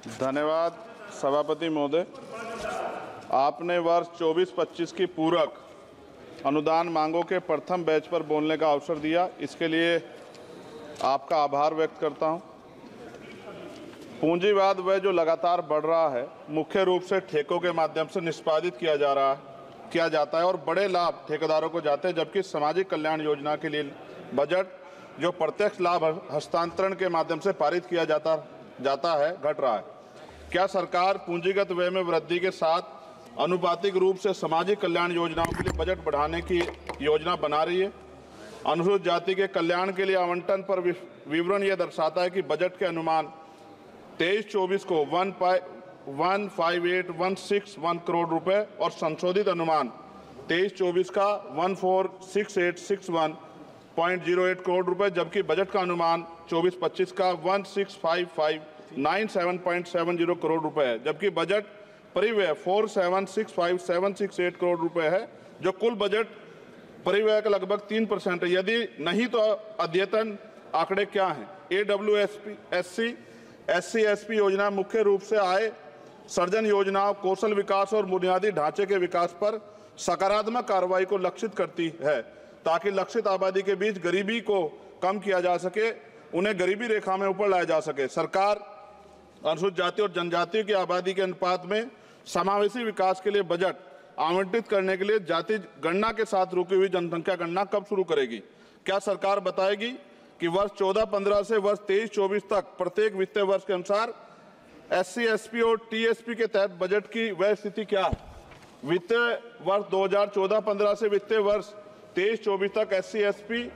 धन्यवाद सभापति महोदय। आपने वर्ष 24-25 की पूरक अनुदान मांगों के प्रथम बैच पर बोलने का अवसर दिया, इसके लिए आपका आभार व्यक्त करता हूं। पूंजीवाद वह जो लगातार बढ़ रहा है, मुख्य रूप से ठेकों के माध्यम से निष्पादित किया जाता है और बड़े लाभ ठेकेदारों को जाते हैं, जबकि सामाजिक कल्याण योजना के लिए बजट जो प्रत्यक्ष लाभ हस्तांतरण के माध्यम से पारित किया जाता है घट रहा है। क्या सरकार पूंजीगत व्यय में वृद्धि के साथ अनुपातिक रूप से सामाजिक कल्याण योजनाओं के लिए बजट बढ़ाने की योजना बना रही है? अनुसूचित जाति के कल्याण के लिए आवंटन पर विवरण यह दर्शाता है कि बजट के अनुमान 23-24 को 158,161 करोड़ रुपए और संशोधित अनुमान 23-24 का 146861.08 करोड़ रुपए, जबकि बजट का अनुमान 24-25 का 165597.70 करोड़ रुपए है, जबकि बजट परिव्यय 4765,768 करोड़ रुपए है, जो कुल बजट परिव्यय का लगभग 3% है। यदि नहीं तो अद्यतन आंकड़े क्या हैं? SC/ST योजना मुख्य रूप से आय सर्जन योजनाओं, कौशल विकास और बुनियादी ढांचे के विकास पर सकारात्मक कार्रवाई को लक्षित करती है, ताकि लक्षित आबादी के बीच गरीबी को कम किया जा सके, उन्हें गरीबी रेखा में ऊपर लाया जा सके। सरकार अनुसूचित जाति और जनजाति की आबादी के अनुपात में समावेशी विकास के लिए बजट आवंटित करने के लिए जाति गणना के साथ रुकी हुई जनसंख्या गणना कब शुरू करेगी? क्या सरकार बताएगी कि वर्ष 14-15 से वर्ष 23-24 तक प्रत्येक वित्तीय वर्ष के अनुसार SC/ST और TSP के तहत बजट की वह स्थिति क्या है? वित्तीय वर्ष 2014-15 से वित्तीय वर्ष 23-24 तक SC/ST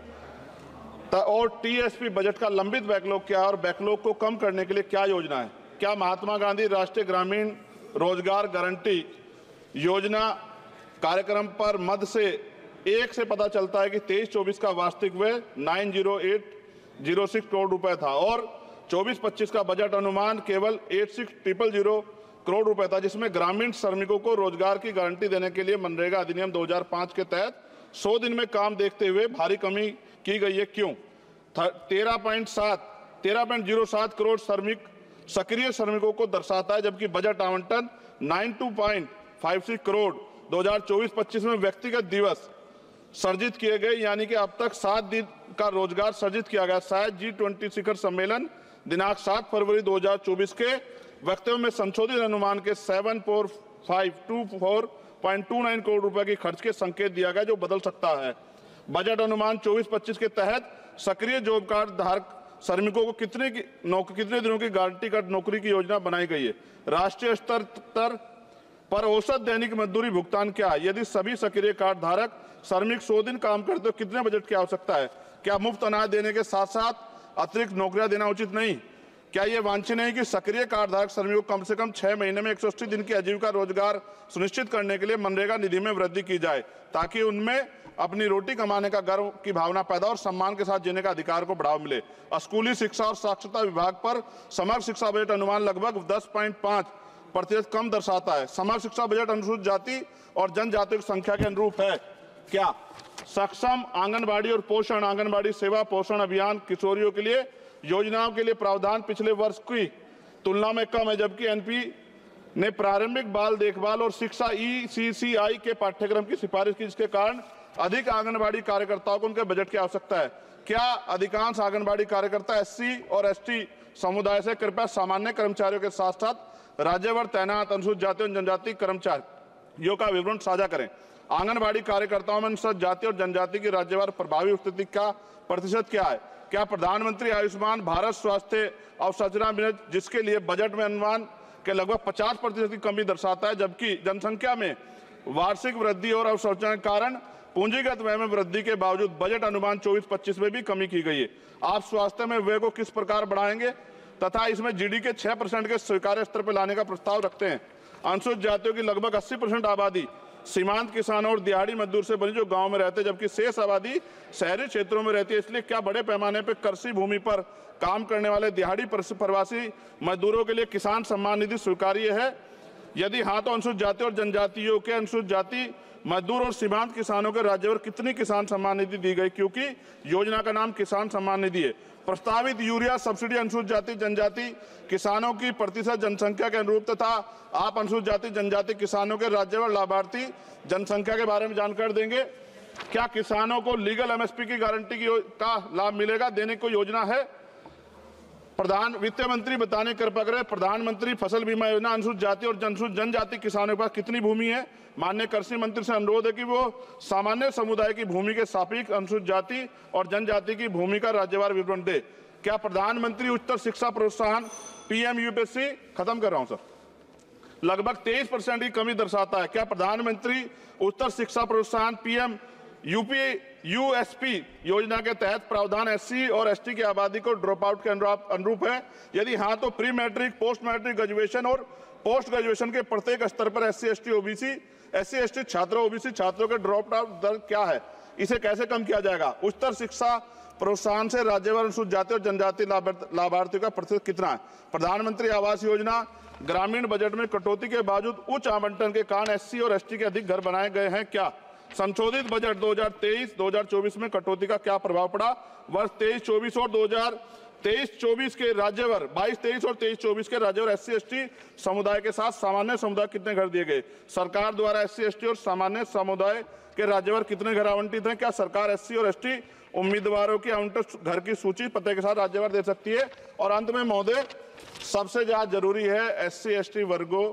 और TSP बजट का लंबित बैकलॉग क्या है और बैकलॉग को कम करने के लिए क्या योजना है? क्या महात्मा गांधी राष्ट्रीय ग्रामीण रोजगार गारंटी योजना कार्यक्रम पर मद से 1 से पता चलता है कि 23-24 का वास्तविक व्यय 90806 करोड़ रुपए था और 24-25 का बजट अनुमान केवल 86,000 करोड़ रुपए था, जिसमें ग्रामीण श्रमिकों को रोजगार की गारंटी देने के लिए मनरेगा अधिनियम 2005 के तहत 100 दिन में काम देखते हुए भारी कमी की गई है। क्यों? 13.07 करोड़ सक्रिय श्रमिकों को दर्शाता है, जबकि बजट आवंटन 92.56 करोड़ 2024-25 में व्यक्तिगत दिवस सर्जित किए गए, यानी कि अब तक 7 दिन का रोजगार सर्जित किया गया। शायद G20 शिखर सम्मेलन दिनांक 7 फरवरी 2024 के वक्तव्य में संशोधित अनुमान के 74524.29 करोड़ रुपए की खर्च के संकेत दिया गया, जो बदल सकता है। बजट अनुमान 24-25 के तहत सक्रिय जॉब कार्ड धारक श्रमिकों को कितने दिनों की गारंटी कार्ड नौकरी की योजना बनाई गई है? राष्ट्रीय स्तर पर औसत दैनिक मजदूरी भुगतान क्या है? यदि सभी सक्रिय कार्ड धारक श्रमिक 100 दिन काम करते तो कितने बजट की आवश्यकता है? क्या मुफ्त अनाज देने के साथ साथ अतिरिक्त नौकरियां देना उचित नहीं? क्या यह वांछनीय नहीं कि सक्रिय कार्ड धारक श्रमिकों को कम से कम 6 महीने में 180 दिन की आजीविका रोजगार सुनिश्चित करने के लिए मनरेगा निधि में वृद्धि की जाए, ताकि उनमें अपनी रोटी कमाने का गर्व की भावना पैदा और सम्मान के साथ जीने का अधिकार को बढ़ावा मिले? स्कूली शिक्षा और साक्षरता विभाग पर समग्र शिक्षा बजट अनुमान लगभग 10.5% कम दर्शाता है। समग्र शिक्षा बजट अनुसूचित जाति और जनजाति की संख्या के अनुरूप है क्या? सक्षम आंगनबाड़ी और पोषण आंगनबाड़ी सेवा पोषण अभियान किशोरियों के लिए योजनाओं के लिए प्रावधान पिछले वर्ष की तुलना में कम है, जबकि NP ने प्रारंभिक बाल देखभाल और शिक्षा ECCI के पाठ्यक्रम की सिफारिश की, जिसके कारण अधिक आंगनबाड़ी कार्यकर्ताओं को उनके बजट की आवश्यकता है। क्या अधिकांश आंगनबाड़ी कार्यकर्ता SC और ST समुदाय से? कृपया सामान्य कर्मचारियों के साथ साथ राज्यभर तैनात अनुसूचित जाति और जनजाति कर्मचारियों का विवरण साझा करें। आंगनबाड़ी कार्यकर्ताओं में अनुसूचित जाति और जनजाति की राज्यभर प्रभावी उपस्थिति का प्रतिशत क्या है? क्या प्रधानमंत्री आयुष्मान भारत स्वास्थ्य अवसंरचना मिशन, जिसके लिए बजट में अनुमान के लगभग 50% की कमी दर्शाता है, जबकि जनसंख्या में वार्षिक वृद्धि और अवसंरचना के कारण पूंजीगत व्यय में वृद्धि के बावजूद बजट अनुमान 24-25 में भी कमी की गई है? आप स्वास्थ्य में व्यय को किस प्रकार बढ़ाएंगे तथा इसमें GDP के 6% के स्वीकार्य स्तर पर लाने का प्रस्ताव रखते हैं? अनुसूचित जातियों की लगभग 80% आबादी सीमांत किसानों और दिहाड़ी मजदूर से बनी, जो गांव में रहते हैं, जबकि शेष आबादी शहरी क्षेत्रों में रहती है। इसलिए क्या बड़े पैमाने पर कृषि भूमि पर काम करने वाले दिहाड़ी प्रवासी मजदूरों के लिए किसान सम्मान निधि स्वीकार्य है? यदि हाँ, तो अनुसूचित जाति और जनजातियों के अनुसूचित जाति मजदूर और सीमांत किसानों के राज्यभर कितनी किसान सम्मान निधि दी गई, क्योंकि योजना का नाम किसान सम्मान निधि है। प्रस्तावित यूरिया सब्सिडी अनुसूचित जाति जनजाति किसानों की प्रतिशत जनसंख्या के अनुरूप तथा आप अनुसूचित जाति जनजाति किसानों के राज्यभर लाभार्थी जनसंख्या के बारे में जानकारी देंगे। क्या किसानों को लीगल एमएसपी की गारंटी का लाभ मिलेगा, देने को योजना है? वित्त मंत्री बताने कृपा करें, प्रधानमंत्री फसल बीमा योजना अनुसूचित जाति और जनजाति किसानों के पास कितनी भूमि है? माननीय कृषि मंत्री से अनुरोध है कि वो सामान्य समुदाय की भूमि के सापेक्ष अनुसूचित जाति और जनजाति की भूमि का राज्यवार विवरण दे। क्या प्रधानमंत्री उच्चतर शिक्षा प्रोत्साहन पीएम यूपीएससी, खत्म कर रहा हूं सर, लगभग 23% की कमी दर्शाता है? क्या प्रधानमंत्री उच्चतर शिक्षा प्रोत्साहन पीएम यूएसपी योजना के तहत प्रावधान एससी और एसटी की आबादी को ड्रॉप आउट के अनुरूप है? यदि हाँ तो pre matric, post matric, graduation और पोस्ट ग्रेजुएशन के प्रत्येक स्तर पर एससी एसटी छात्रों ओबीसी छात्रों के ड्रॉप आउट दर क्या है? इसे कैसे कम किया जाएगा? उच्चतर शिक्षा प्रोत्साहन से राज्यभर अनुसूचित जाति और जनजाति लाभार्थियों का प्रतिशत कितना है? प्रधानमंत्री आवास योजना ग्रामीण बजट में कटौती के बावजूद उच्च आवंटन के कारण एससी और एसटी के अधिक घर बनाए गए हैं क्या? संशोधित बजट 2023-2024 में कटौती का क्या प्रभाव पड़ा? वर्ष 23-24 और 2023-24 के राज्यभर 22-23 और 23-24 के राज्यभर एससी एसटी समुदाय के साथ सामान्य समुदाय कितने घर दिए गए? सरकार द्वारा एससी एसटी और सामान्य समुदाय के राज्यभर कितने घर आवंटित हैं? क्या सरकार एससी और एसटी उम्मीदवारों की आवंटित घर की सूची पते के साथ राज्यभर दे सकती है? और अंत में महोदय, सबसे ज्यादा जरूरी है एससी एसटी वर्गों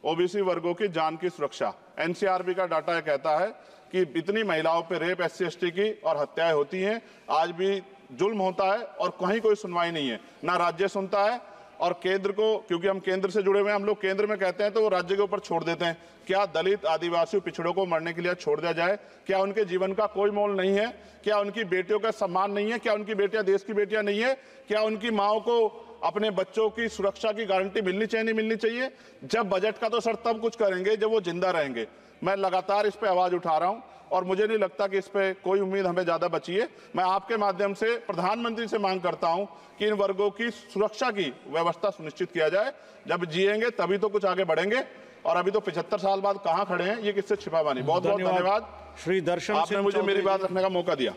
ओबीसी वर्गों की जान की सुरक्षा। एनसीआरबी का डाटा यह कहता है कि इतनी महिलाओं पे रेप एससी एसटी की और हत्याएं होती हैं, आज भी जुल्म होता है और कहीं कोई सुनवाई नहीं है, ना राज्य सुनता है। और केंद्र को, क्योंकि हम केंद्र से जुड़े हुए हैं, हम लोग केंद्र में कहते हैं तो वो राज्य के ऊपर छोड़ देते हैं। क्या दलित आदिवासी पिछड़ों को मरने के लिए छोड़ दिया जाए? क्या उनके जीवन का कोई मोल नहीं है? क्या उनकी बेटियों का सम्मान नहीं है? क्या उनकी बेटियां देश की बेटियां नहीं है? क्या उनकी माओ को अपने बच्चों की सुरक्षा की गारंटी मिलनी चाहिए, नहीं मिलनी चाहिए? जब बजट का तो सर तब कुछ करेंगे जब वो जिंदा रहेंगे। मैं लगातार इस पे आवाज उठा रहा हूं और मुझे नहीं लगता कि इस पे कोई उम्मीद हमें ज्यादा बची है। मैं आपके माध्यम से प्रधानमंत्री से मांग करता हूं कि इन वर्गों की सुरक्षा की व्यवस्था सुनिश्चित किया जाए। जब जिएंगे तभी तो कुछ आगे बढ़ेंगे, और अभी तो 75 साल बाद कहां खड़े हैं, ये किससे छिपा बानी। बहुत बहुत धन्यवाद श्री दर्शन, आपने मुझे मेरी बात रखने का मौका दिया।